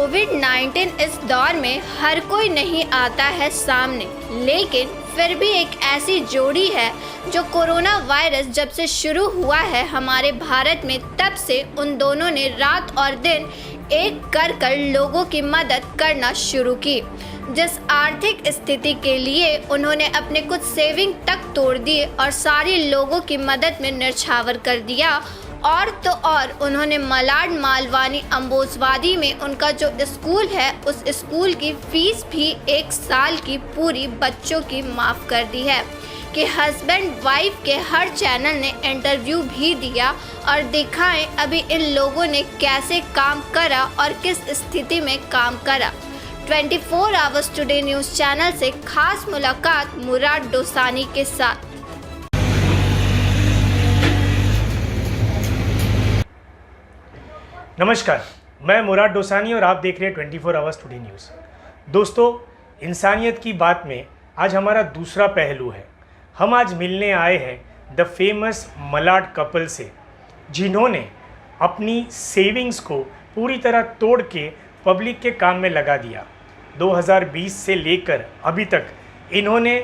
कोविड-19 इस दौर में हर कोई नहीं आता है सामने, लेकिन फिर भी एक ऐसी जोड़ी है जो कोरोना वायरस जब से शुरू हुआ है हमारे भारत में, तब से उन दोनों ने रात और दिन एक कर लोगों की मदद करना शुरू की। जिस आर्थिक स्थिति के लिए उन्होंने अपने कुछ सेविंग तक तोड़ दिए और सारे लोगों की मदद में न्यौछावर कर दिया। और तो और उन्होंने मलाड मालवानी अम्बोजवादी में उनका जो स्कूल है उस स्कूल की फीस भी 1 साल की पूरी बच्चों की माफ़ कर दी है कि हस्बैंड वाइफ के हर चैनल ने इंटरव्यू भी दिया और दिखाएं अभी इन लोगों ने कैसे काम करा और किस स्थिति में काम करा। 24 आवर्स टुडे न्यूज़ चैनल से खास मुलाकात मुराद डोसानी के साथ। नमस्कार, मैं मुराद डोसानी और आप देख रहे हैं 24 आवर्स टुडे न्यूज़। दोस्तों, इंसानियत की बात में आज हमारा दूसरा पहलू है। हम आज मिलने आए हैं द फेमस मलाड कपल से, जिन्होंने अपनी सेविंग्स को पूरी तरह तोड़ के पब्लिक के काम में लगा दिया। 2020 से लेकर अभी तक इन्होंने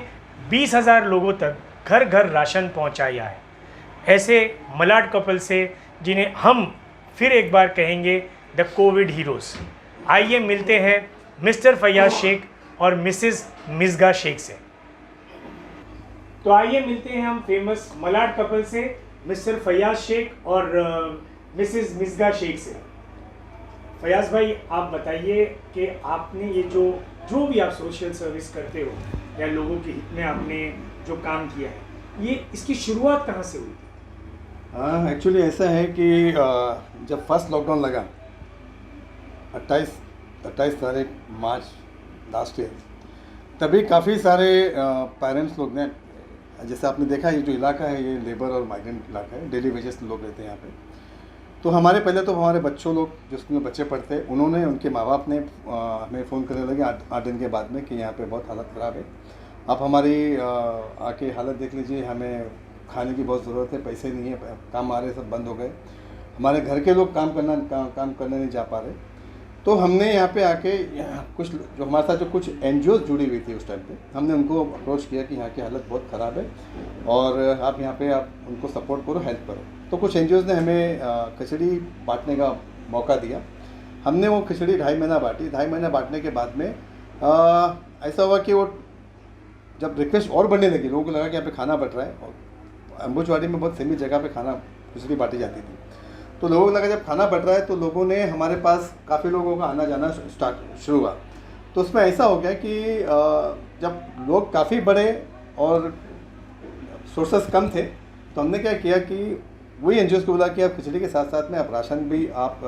20,000 लोगों तक घर घर राशन पहुंचाया है। ऐसे मलाड कपल से जिन्हें हम फिर एक बार कहेंगे द कोविड हीरोज़। आइए मिलते हैं मिस्टर फैयाज शेख और मिसेस मिसगा शेख से। तो आइए मिलते हैं हम फेमस मलाड कपल से, मिस्टर फैयाज शेख और मिसेस मिसगा शेख से। फैयाज भाई, आप बताइए कि आपने ये जो भी आप सोशल सर्विस करते हो या लोगों के हित में आपने जो काम किया है, ये इसकी शुरुआत कहाँ से हुई? एक्चुअली ऐसा है कि जब फर्स्ट लॉकडाउन लगा 28 तारीख मार्च लास्ट ईयर, तभी काफ़ी सारे पेरेंट्स लोग ने, जैसे आपने देखा ये जो इलाका है ये लेबर और माइग्रेंट इलाका है, डेली वेजेस लोग रहते हैं यहाँ पे। तो हमारे पहले तो हमारे बच्चों लोग जिसमें बच्चे पढ़ते हैं, उन्होंने उनके माँ बाप ने हमें फ़ोन करने लगे 8 दिन के बाद में कि यहाँ पे बहुत हालत ख़राब है, आप हमारी आके हालत देख लीजिए, हमें खाने की बहुत ज़रूरत है, पैसे नहीं है, काम आ रहे सब बंद हो गए, हमारे घर के लोग काम करने नहीं जा पा रहे। तो हमने यहाँ पे आके कुछ जो हमारे साथ जो कुछ NGOs जुड़ी हुई थी उस टाइम पे, हमने उनको अप्रोच किया कि यहाँ की हालत बहुत ख़राब है और आप यहाँ पे आप उनको सपोर्ट करो, हेल्प करो। तो कुछ NGOs ने हमें खिचड़ी बांटने का मौका दिया। हमने वो खिचड़ी 2.5 महीना बांटी। 2.5 महीना बांटने के बाद में ऐसा हुआ कि वो जब रिक्वेस्ट और बढ़ने लगी, लोगों को लगा कि यहाँ पे खाना बट रहा है, और अम्बोजवाड़ी में बहुत सीमित जगह पे खाना खिचड़ी बांटी जाती थी, तो लोगों को लगा जब खाना बट रहा है तो लोगों ने हमारे पास काफ़ी लोगों का आना जाना शुरू हुआ। तो उसमें ऐसा हो गया कि जब लोग काफ़ी बड़े और सोर्सेस कम थे, तो हमने क्या किया कि वही NGOs को बोला कि आप खिचड़ी के साथ साथ में आप राशन भी आप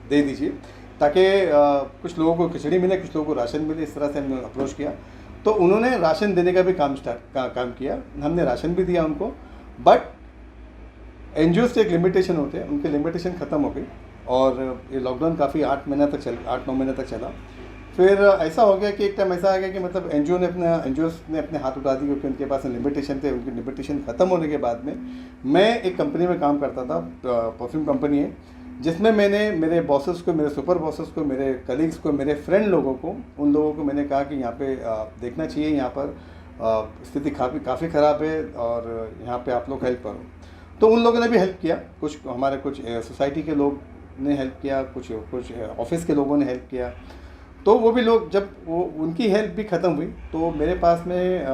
दे दीजिए, ताकि कुछ लोगों को खिचड़ी मिले, कुछ लोगों को राशन मिले। इस तरह से हमने अप्रोच किया। तो उन्होंने राशन देने का भी काम किया, हमने राशन भी दिया उनको। बट NGOs के एक लिमिटेशन होते हैं, उनके लिमिटेशन ख़त्म हो गई और ये लॉकडाउन काफ़ी 8-9 महीने तक चला। फिर ऐसा हो गया कि एक टाइम ऐसा आ गया कि मतलब NGOs ने अपने हाथ उठा दिए, क्योंकि उनके पास लिमिटेशन थे। उनकी लिमिटेशन ख़त्म होने के बाद में मैं एक कंपनी में काम करता था, परफ्यूम कंपनी है, जिसमें मैंने मेरे बॉसेस को, मेरे सुपर बॉसेस को, मेरे कलीग्स को, मेरे फ्रेंड लोगों को, उन लोगों को मैंने कहा कि यहाँ पे देखना चाहिए, यहाँ पर स्थिति काफ़ी ख़राब है और यहाँ पे आप लोग हेल्प करो। तो उन लोगों ने भी हेल्प किया, कुछ हमारे कुछ सोसाइटी के लोग ने हेल्प किया, कुछ ऑफिस के लोगों ने हेल्प किया। तो वो भी लोग, जब वो उनकी हेल्प भी ख़त्म हुई, तो मेरे पास में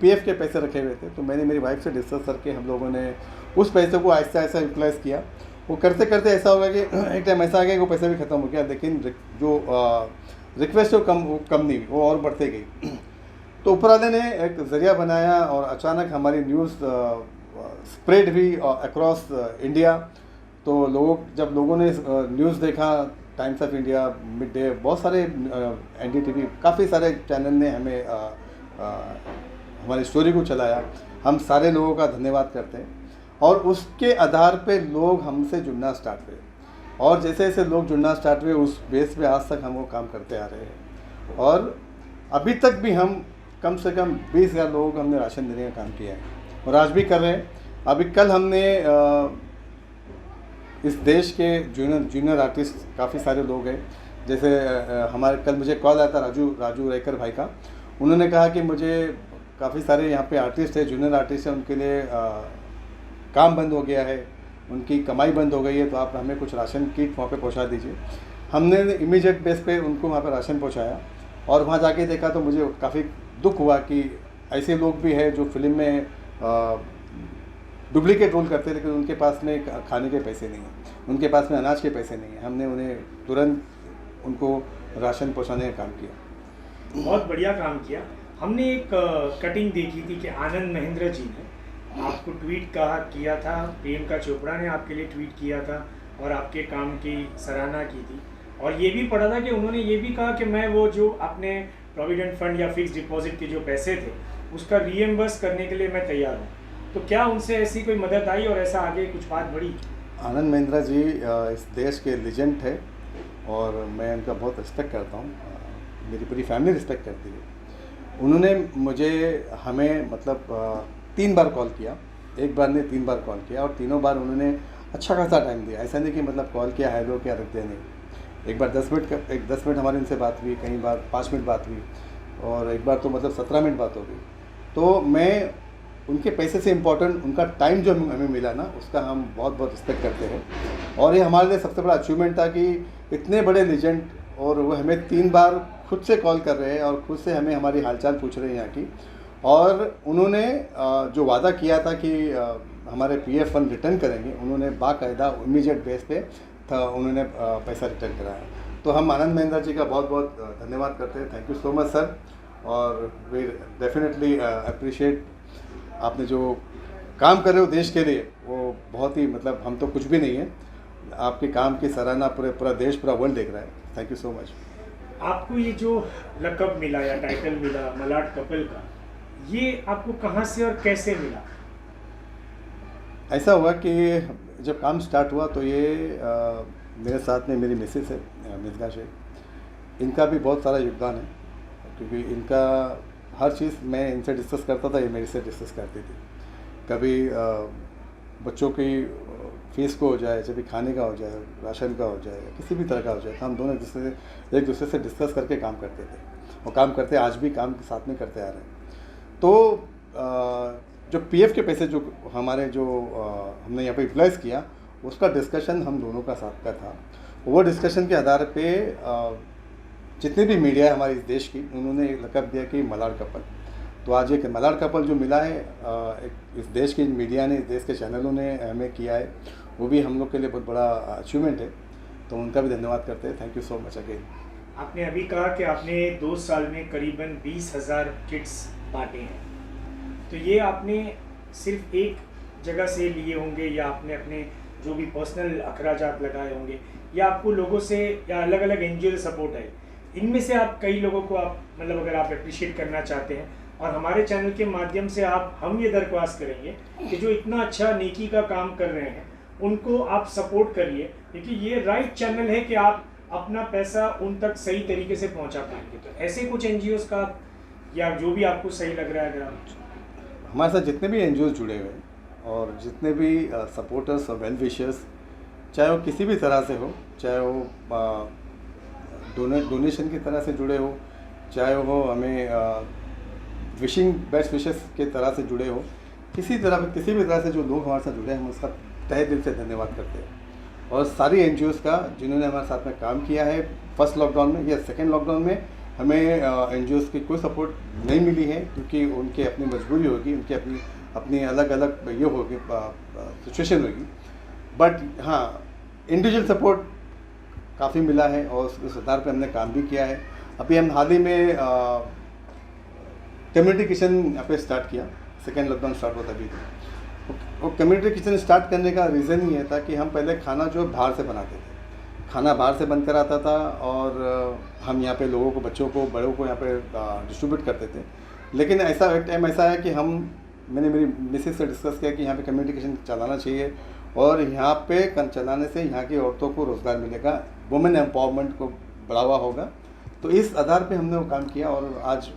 PF के पैसे रखे हुए थे। तो मैंने मेरी वाइफ से डिस्कस करके हम लोगों ने उस पैसे को आहिस्ता आहिस्ता यूटिलाइज़ किया। वो करते करते ऐसा होगा कि एक टाइम ऐसा आ गया कि वो पैसा भी ख़त्म हो गया, लेकिन जो रिक्वेस्ट है वो कम नहीं हुई, वो और बढ़ते गई। तो ऊपर वाले ने एक ज़रिया बनाया और अचानक हमारी न्यूज़ स्प्रेड हुई अक्रॉस इंडिया। तो जब लोगों ने न्यूज़ देखा, times of India, mid day, बहुत सारे NDTV, काफ़ी सारे चैनल ने हमें हमारी स्टोरी को चलाया। हम सारे लोगों का धन्यवाद करते हैं। और उसके आधार पे लोग हमसे जुड़ना स्टार्ट हुए, और जैसे जैसे लोग जुड़ना स्टार्ट हुए, उस बेस पे आज तक हम वो काम करते आ रहे हैं। और अभी तक भी हम कम से कम 20,000 लोगों को हमने राशन देने का काम किया है और आज भी कर रहे हैं। अभी कल हमने इस देश के जूनियर आर्टिस्ट काफ़ी सारे लोग हैं जैसे हमारे कल मुझे कॉल आया था राजू रेकर भाई का। उन्होंने कहा कि मुझे काफ़ी सारे यहाँ पे आर्टिस्ट है, जूनियर आर्टिस्ट हैं, उनके लिए काम बंद हो गया है, उनकी कमाई बंद हो गई है, तो आप हमें कुछ राशन किट वहाँ पे पहुँचा दीजिए। हमने इमीडिएट बेस पे उनको वहाँ पे राशन पहुँचाया और वहाँ जाके देखा तो मुझे काफ़ी दुख हुआ कि ऐसे लोग भी हैं जो फिल्म में डुप्लीकेट रोल करते हैं, लेकिन उनके पास में खाने के पैसे नहीं हैं, उनके पास में अनाज के पैसे नहीं हैं। हमने उन्हें तुरंत उनको राशन पहुँचाने का काम किया। बहुत बढ़िया काम किया। हमने एक कटिंग देखी थी कि आनंद महेंद्र जी ने आपको ट्वीट किया था, प्रियंका चोपड़ा ने आपके लिए ट्वीट किया था और आपके काम की सराहना की थी, और ये भी पढ़ा था कि उन्होंने ये भी कहा कि मैं वो जो अपने प्रोविडेंट फंड या फिक्स डिपॉजिट के जो पैसे थे उसका रीएम्बर्स करने के लिए मैं तैयार हूँ। तो क्या उनसे ऐसी कोई मदद आई और ऐसा आगे कुछ बात बढ़ी? आनंद महेंद्र जी इस देश के लेजेंड है और मैं उनका बहुत रिस्पेक्ट करता हूँ, मेरी पूरी फैमिली रिस्पेक्ट करती है। उन्होंने हमें मतलब 3 बार कॉल किया, एक बार नहीं 3 बार कॉल किया, और तीनों बार उन्होंने अच्छा खासा टाइम दिया। ऐसा नहीं कि मतलब कॉल किया हेलो क्या रख दिया, नहीं। एक बार 10 मिनट हमारी उनसे बात हुई, कई बार 5 मिनट बात हुई, और एक बार तो मतलब 17 मिनट बात हो गई। तो मैं उनके पैसे से इम्पोर्टेंट उनका टाइम जो हमें मिला ना, उसका हम बहुत बहुत रिस्पेक्ट करते हैं। और ये हमारे लिए सबसे बड़ा अचीवमेंट था कि इतने बड़े लेजेंड, और वो हमें 3 बार खुद से कॉल कर रहे हैं और खुद से हमें हमारी हालचाल पूछ रहे हैं यहाँ की। और उन्होंने जो वादा किया था कि हमारे पीएफ फंड रिटर्न करेंगे, उन्होंने बाकायदा इमीडिएट बेस पे उन्होंने पैसा रिटर्न कराया। तो हम आनंद महेंद्र जी का बहुत बहुत धन्यवाद करते हैं। Thank you so much sir, और वी डेफिनेटली अप्रिशिएट आपने जो काम कर रहे हो देश के लिए, वो बहुत ही मतलब हम तो कुछ भी नहीं है, आपके काम की सराहना पूरा देश, पूरा वर्ल्ड देख रहा है। Thank you so much. आपको ये जो लक़ब मिला या टाइटल मिला मलाड कपल का, ये आपको कहाँ से और कैसे मिला? ऐसा हुआ कि जब काम स्टार्ट हुआ तो ये मेरे साथ में मेरी मिसेस है मिसगा शेख, इनका भी बहुत सारा योगदान है, क्योंकि इनका हर चीज़ मैं इनसे डिस्कस करता था, ये मेरे से डिस्कस करती थी। कभी बच्चों की फीस को हो जाए, जब भी खाने का हो जाए, राशन का हो जाए, किसी भी तरह का हो जाए, तो हम दोनों एक दूसरे से डिस्कस करके काम करते थे, और काम करते आज भी काम साथ में करते आ रहे हैं। तो जो पीएफ के पैसे जो हमने यहाँ पे यूटिलाइज़ किया, उसका डिस्कशन हम दोनों का साथ का था। वो डिस्कशन के आधार पे जितने भी मीडिया है हमारे इस देश की, उन्होंने लक़ब दिया कि मलाड कपल। तो आज एक मलाड कपल जो मिला है, इस देश की मीडिया ने, इस देश के चैनलों ने हमें किया है, वो भी हम लोग के लिए बहुत बड़ा अचीवमेंट है। तो उनका भी धन्यवाद करते हैं। Thank you so much again. आपने अभी कहा कि आपने 2 साल में करीबन 20,000 किट्स बांटे हैं, तो ये आपने सिर्फ एक जगह से लिए होंगे या आपने अपने जो भी पर्सनल अखराजात लगाए होंगे, या आपको लोगों से या अलग अलग एनजीओ सपोर्ट है? इनमें से आप कई लोगों को आप मतलब अगर आप अप्रिशिएट करना चाहते हैं, और हमारे चैनल के माध्यम से हम ये दरख्वास्त करेंगे कि जो इतना अच्छा नेकी का काम कर रहे हैं उनको आप सपोर्ट करिए, क्योंकि ये राइट चैनल है कि आप अपना पैसा उन तक सही तरीके से पहुंचा पाएंगे। तो ऐसे कुछ एनजीओज़ का या जो भी आपको सही लग रहा है, अगर आप हमारे साथ जितने भी एनजीओ जुड़े हुए हैं और जितने भी सपोर्टर्स और वेल विशर्स, चाहे वो किसी भी तरह से हो, चाहे वो डोनेशन की तरह से जुड़े हो, चाहे वो हमें विशिंग बेस्ट विशेस के तरह से जुड़े हो, किसी भी तरह से जो लोग हमारे साथ जुड़े हैं, हम उसका तहे दिल से धन्यवाद करते हैं। और सारी एनजीओज़ का जिन्होंने हमारे साथ में काम किया है, फर्स्ट लॉकडाउन में या सेकेंड लॉकडाउन में हमें एनजीओज़ की कोई सपोर्ट नहीं मिली है, क्योंकि उनकी अपनी मजबूरी होगी, उनकी अपनी अलग अलग ये होगी, सिचुएशन होगी। बट हाँ, इंडिविजुअल सपोर्ट काफ़ी मिला है और उस आधार पे हमने काम भी किया है। अभी हम हाल ही में कम्युनिटी किचन यहाँ पे स्टार्ट किया, सेकेंड लॉकडाउन स्टार्ट हुआ तभी। वो कम्युनिटी किचन स्टार्ट करने का रीज़न ही है था कि हम पहले खाना जो बाहर से बनाते थे, खाना बाहर से बनकर आता था और हम यहाँ पे लोगों को, बच्चों को, बड़ों को यहाँ पे डिस्ट्रीब्यूट करते थे। लेकिन ऐसा एक टाइम ऐसा है कि मैंने मेरी मिसेस से डिस्कस किया कि यहाँ पे कम्युनिटी किचन चलाना चाहिए, और यहाँ पे चलाने से यहाँ की औरतों को रोज़गार मिलेगा, वुमेन एम्पावरमेंट को बढ़ावा होगा। तो इस आधार पे हमने वो काम किया, और आज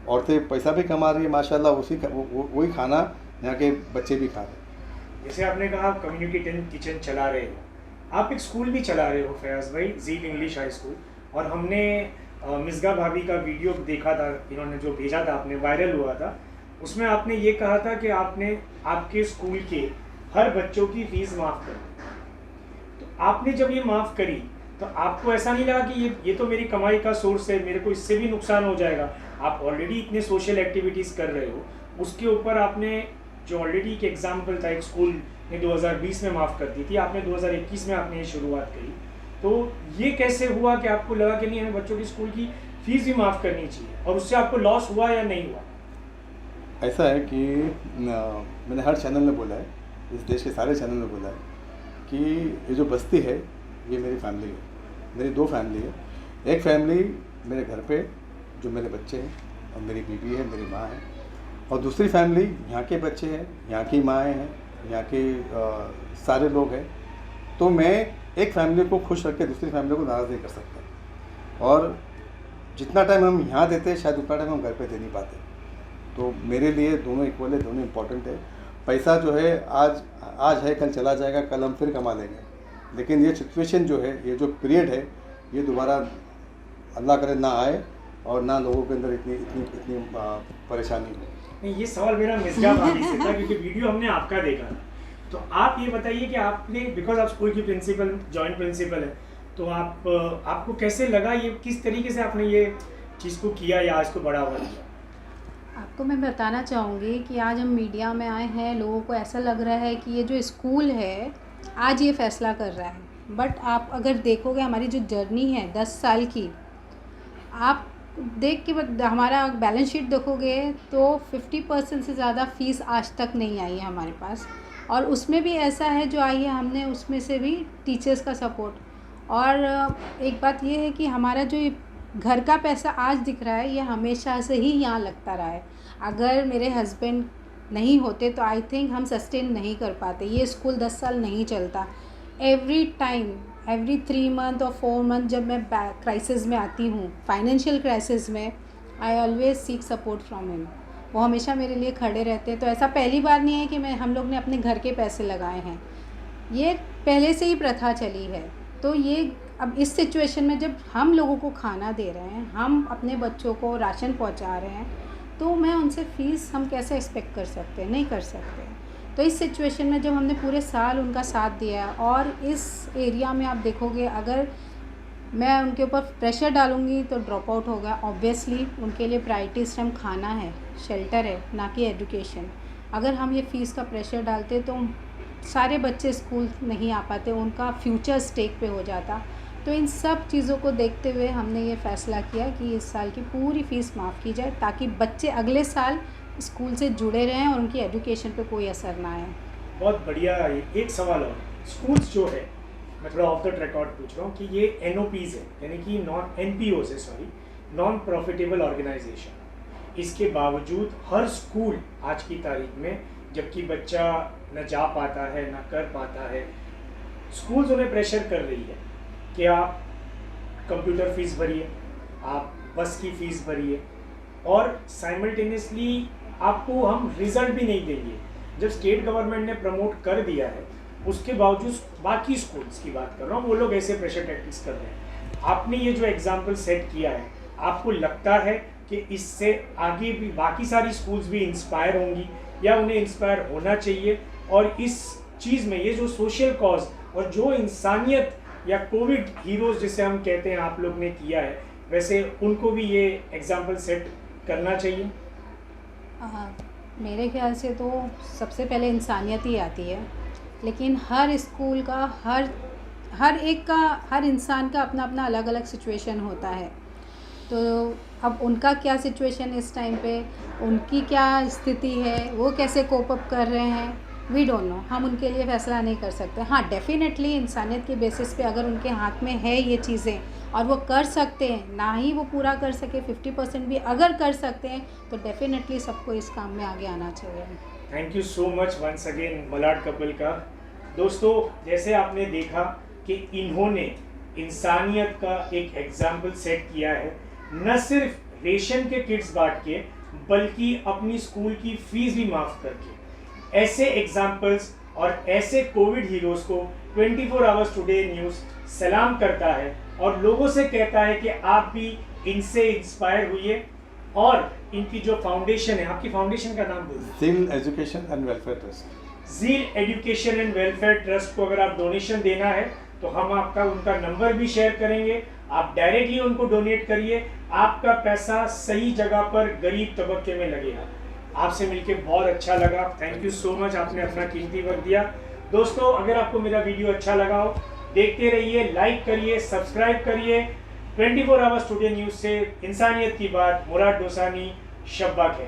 औरतें पैसा भी कमा रही है माशाल्लाह, वही खाना यहाँ के बच्चे भी खा रहे हैं। जैसे आपने कहा कम्युनिटी किचन चला रहे हो, आप एक स्कूल भी चला रहे हो फयाज भाई, जील इंग्लिश हाई स्कूल, और हमने मिसगा भाभी का वीडियो देखा था, इन्होंने जो भेजा था आपने, वायरल हुआ था। उसमें आपने ये कहा था कि आपने आपके स्कूल के हर बच्चों की फीस माफ़ कर दी। तो आपने जब ये माफ़ करी तो आपको ऐसा नहीं लगा कि ये तो मेरी कमाई का सोर्स है, मेरे को इससे भी नुकसान हो जाएगा? आप ऑलरेडी इतने सोशल एक्टिविटीज़ कर रहे हो, उसके ऊपर आपने जो ऑलरेडी एक एग्जाम्पल था, एक स्कूल ने 2020 में माफ़ कर दी थी, आपने 2021 में आपने ये शुरुआत करी, तो ये कैसे हुआ कि आपको लगा कि नहीं हमें बच्चों की स्कूल की फीस भी माफ़ करनी चाहिए, और उससे आपको लॉस हुआ या नहीं हुआ? ऐसा है कि मैंने हर चैनल में बोला है, इस देश के सारे चैनल में बोला है कि ये जो बस्ती है ये मेरी फैमिली है, मेरी दो फैमिली है। एक फैमिली मेरे घर पे जो मेरे बच्चे हैं और मेरी बीवी है, मेरी माँ है, और दूसरी फैमिली यहाँ के बच्चे हैं, यहाँ की माएँ हैं, यहाँ के सारे लोग हैं। तो मैं एक फैमिली को खुश रख के दूसरी फैमिली को नाराज़ नहीं कर सकता, और जितना टाइम हम यहाँ देते हैं शायद उतना टाइम हम घर पे दे नहीं पाते। तो मेरे लिए दोनों इक्वल है, दोनों इम्पोर्टेंट है। पैसा जो है आज है, कल चला जाएगा, कल हम फिर कमा लेंगे, लेकिन ये सिचुएशन जो है, ये जो पीरियड है, ये दोबारा अल्लाह करे ना आए और ना लोगों के अंदर इतनी परेशानी हो। नहीं, ये सवाल मेरा मिसगा भाभी से था क्योंकि वीडियो हमने आपका देखा था। तो आप ये बताइए कि आपने, बिकॉज आप स्कूल की प्रिंसिपल, जॉइंट प्रिंसिपल है, तो आपको कैसे लगा, ये किस तरीके से आपने ये चीज़ को किया या आज को बढ़ावा दिया? आपको मैं बताना चाहूँगी कि आज हम मीडिया में आए हैं, लोगों को ऐसा लग रहा है कि ये जो स्कूल है आज ये फ़ैसला कर रहा है, बट आप अगर देखोगे हमारी जो जर्नी है 10 साल की, आप देख के हमारा बैलेंस शीट देखोगे तो 50% से ज़्यादा फ़ीस आज तक नहीं आई है हमारे पास, और उसमें भी ऐसा है जो आई है हमने उसमें से भी टीचर्स का सपोर्ट। और एक बात ये है कि हमारा जो घर का पैसा आज दिख रहा है ये हमेशा से ही यहाँ लगता रहा है। अगर मेरे हस्बैंड नहीं होते तो आई थिंक हम सस्टेन नहीं कर पाते, ये स्कूल 10 साल नहीं चलता। एवरी टाइम, एवरी 3 मंथ और 4 मंथ जब मैं क्राइसिस में आती हूँ, फाइनेंशियल क्राइसिस में, I always seek support from him. वो हमेशा मेरे लिए खड़े रहते हैं। तो ऐसा पहली बार नहीं है कि हम लोग ने अपने घर के पैसे लगाए हैं, ये पहले से ही प्रथा चली है। तो ये अब इस सिचुएशन में जब हम लोगों को खाना दे रहे हैं, हम अपने बच्चों को राशन पहुंचा रहे हैं, तो मैं उनसे फ़ीस हम कैसे एक्सपेक्ट कर सकते हैं? नहीं कर सकते। तो इस सिचुएशन में जब हमने पूरे साल उनका साथ दिया है, और इस एरिया में आप देखोगे अगर मैं उनके ऊपर प्रेशर डालूँगी तो ड्रॉप आउट होगा। ऑब्वियसली उनके लिए प्रायोरिटी इस टाइम खाना है, शेल्टर है, ना कि एजुकेशन। अगर हम ये फ़ीस का प्रेशर डालते तो सारे बच्चे स्कूल नहीं आ पाते, उनका फ्यूचर स्टेक पे हो जाता। तो इन सब चीज़ों को देखते हुए हमने ये फ़ैसला किया कि इस साल की पूरी फ़ीस माफ़ की जाए, ताकि बच्चे अगले साल स्कूल से जुड़े रहें और उनकी एजुकेशन पे कोई असर ना आए। बहुत बढ़िया। एक सवाल और, स्कूल्स जो है, मैं थोड़ा ऑफ द रिकॉर्ड पूछ रहा हूँ कि ये NOPs है, यानी कि NPOs है, सॉरी, नॉन प्रॉफिटेबल ऑर्गेनाइजेशन। इसके बावजूद हर स्कूल आज की तारीख में, जबकि बच्चा न जा पाता है न कर पाता है, स्कूल्स उन्हें प्रेशर कर रही है कि आप कंप्यूटर फीस भरिए, आप बस की फ़ीस भरिए, और साइमल्टेनियसली आपको हम रिज़ल्ट भी नहीं देंगे। जब स्टेट गवर्नमेंट ने प्रमोट कर दिया है, उसके बावजूद बाकी स्कूल्स की बात कर रहा हूँ, वो लोग ऐसे प्रेशर टैक्टिक्स कर रहे हैं। आपने ये जो एग्जाम्पल सेट किया है, आपको लगता है कि इससे आगे भी बाकी सारी स्कूल्स भी इंस्पायर होंगी, या उन्हें इंस्पायर होना चाहिए? और इस चीज़ में ये जो सोशल कॉज और जो इंसानियत या कोविड हीरोज़ जिसे हम कहते हैं, आप लोग ने किया है, वैसे उनको भी ये एग्जाम्पल सेट करना चाहिए? मेरे ख्याल से तो सबसे पहले इंसानियत ही आती है, लेकिन हर स्कूल का, हर इंसान का अपना अपना अलग अलग सिचुएशन होता है। तो अब उनका क्या सिचुएशन इस टाइम पे, उनकी क्या स्थिति है, वो कैसे कोप अप कर रहे हैं, वी डोंट नो। हम उनके लिए फ़ैसला नहीं कर सकते। हाँ, डेफिनेटली इंसानियत के बेसिस पे अगर उनके हाथ में है ये चीज़ें और वो कर सकते हैं, ना ही वो पूरा कर सके, 50% भी अगर कर सकते हैं, तो डेफिनेटली सबको इस काम में आगे आना चाहिए। Thank you so much once again Malad couple का। दोस्तों, जैसे आपने देखा कि इन्होंने इंसानियत का एक एग्जाम्पल सेट किया है, न सिर्फ रेशन के किट्स बांट के, बल्कि अपनी स्कूल की फीस भी माफ़ करके। ऐसे एग्जाम्पल्स और ऐसे कोविड हीरोज़ को 24 आवर्स टुडे न्यूज़ सलाम करता है और लोगों से कहता है कि आप भी इनसे इंस्पायर हुइए और इनकी जो फाउंडेशन है, आपकी फाउंडेशन का नाम बोलिए। Zeal education and welfare trust. Zeal education and welfare trust को अगर आप डोनेशन देना है तो हम आपका उनका नंबर भी शेयर करेंगे, आप डायरेक्टली उनको डोनेट करिए, आपका पैसा सही जगह पर गरीब तबके में लगेगा। आपसे मिलके बहुत अच्छा लगा, थैंक यू सो मच, आपने अपना कीमती वक्त दिया। दोस्तों, अगर आपको मेरा वीडियो अच्छा लगा हो, देखते रहिए, लाइक करिए, सब्सक्राइब करिए। 24 आवर्स टुडे न्यूज़ से इंसानियत की बात, मुराद डोसानी, शब्बा के।